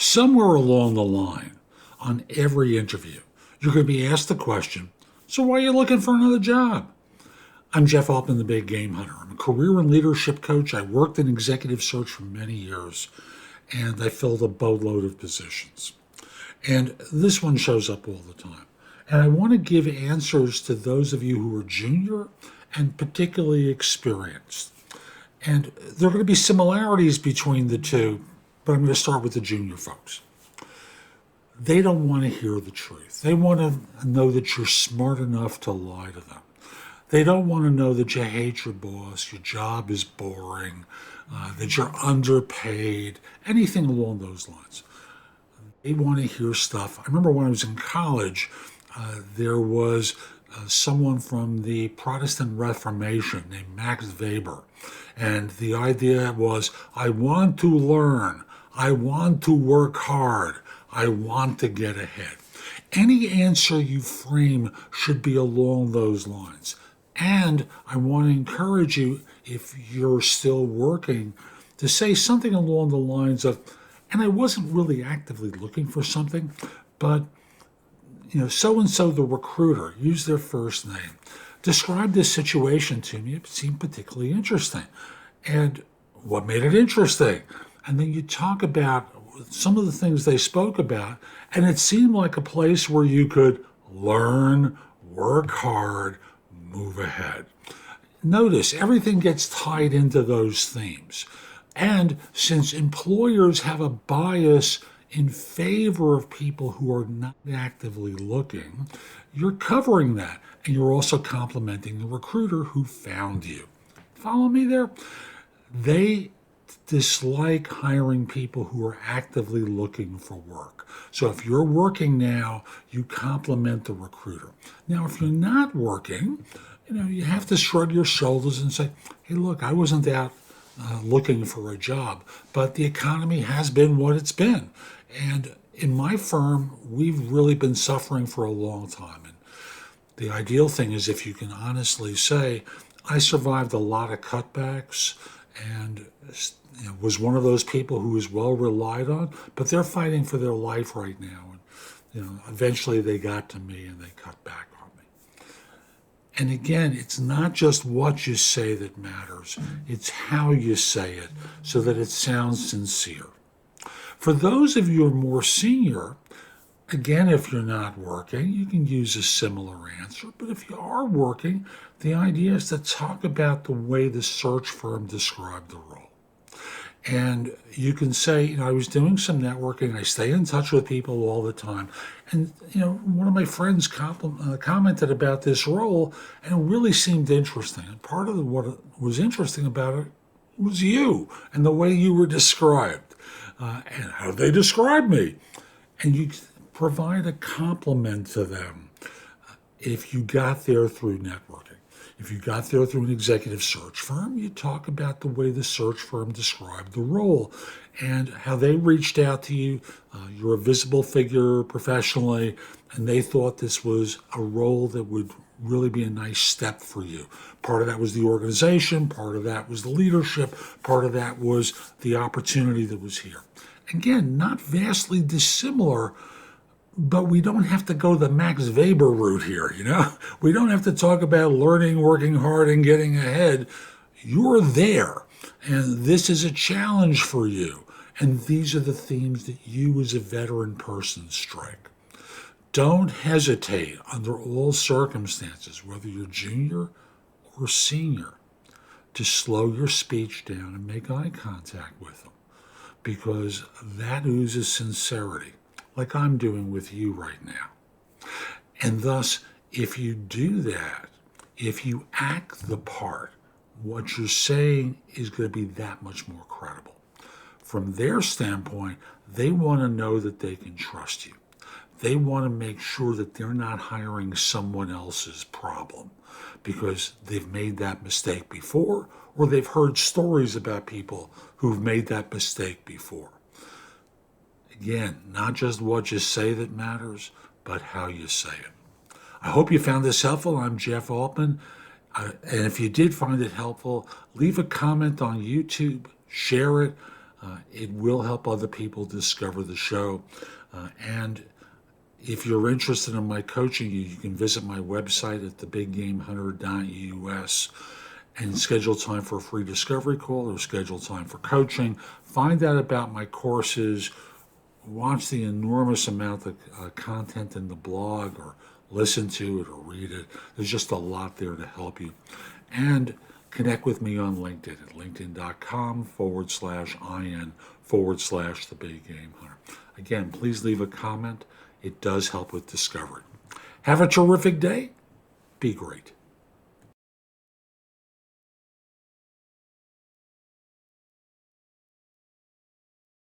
Somewhere along the line, on every interview, you're going to be asked the question, so why are you looking for another job? I'm Jeff Altman, the Big Game Hunter. I'm a career and leadership coach. I worked in executive search for many years, and I filled a boatload of positions. And this one shows up all the time. And I want to give answers to those of you who are junior and particularly experienced. And there are going to be similarities between the two, but I'm going to start with the junior folks. They don't want to hear the truth. They want to know that you're smart enough to lie to them. They don't want to know that you hate your boss, your job is boring, that you're underpaid, anything along those lines. They want to hear stuff. I remember when I was in college, there was someone from the Protestant Reformation named Max Weber. And the idea was, I want to learn. I want to work hard. I want to get ahead. Any answer you frame should be along those lines. And I want to encourage you, if you're still working, to say something along the lines of, and I wasn't really actively looking for something, but so-and-so, the recruiter, use their first name, described this situation to me. It seemed particularly interesting. And what made it interesting? And then you talk about some of the things they spoke about, and it seemed like a place where you could learn, work hard, move ahead. Notice everything gets tied into those themes. And since employers have a bias in favor of people who are not actively looking, you're covering that. And you're also complimenting the recruiter who found you. Follow me there? They dislike hiring people who are actively looking for work. So if you're working now, you compliment the recruiter. Now, if you're not working, you have to shrug your shoulders and say, hey, look, I wasn't out looking for a job, but the economy has been what it's been. And in my firm, we've really been suffering for a long time. And the ideal thing is if you can honestly say, I survived a lot of cutbacks and was one of those people who was well relied on, but they're fighting for their life right now. And eventually they got to me and they cut back on me. And again, it's not just what you say that matters, it's how you say it so that it sounds sincere. For those of you who are more senior, again, if you're not working, you can use a similar answer. But if you are working, the idea is to talk about the way the search firm described the role. And you can say, I was doing some networking. I stay in touch with people all the time. And, one of my friends commented about this role, and it really seemed interesting. And part of what was interesting about it was you and the way you were described. And how they describe me. And you provide a compliment to them if you got there through networking. If you got there through an executive search firm, you talk about the way the search firm described the role and how they reached out to you. You're a visible figure professionally, and they thought this was a role that would really be a nice step for you. Part of that was the organization, part of that was the leadership, part of that was the opportunity that was here. Again, not vastly dissimilar, but we don't have to go the Max Weber route here, We don't have to talk about learning, working hard, and getting ahead. You're there, and this is a challenge for you. And these are the themes that you as a veteran person strike. Don't hesitate under all circumstances, whether you're junior or senior, to slow your speech down and make eye contact with them, because that oozes sincerity, like I'm doing with you right now. And thus, if you do that, if you act the part, what you're saying is going to be that much more credible. From their standpoint, they want to know that they can trust you. They want to make sure that they're not hiring someone else's problem because they've made that mistake before, or they've heard stories about people who've made that mistake before. Again, not just what you say that matters, but how you say it. I hope you found this helpful. I'm Jeff Altman. And if you did find it helpful, leave a comment on YouTube, share it, It will help other people discover the show. And if you're interested in my coaching, you can visit my website at thebiggamehunter.us and schedule time for a free discovery call or schedule time for coaching. Find out about my courses. Watch the enormous amount of content in the blog, or listen to it or read it. There's just a lot there to help you. And connect with me on LinkedIn at linkedin.com/IN/The Big Game Hunter. Again, please leave a comment. It does help with discovery. Have a terrific day. Be great.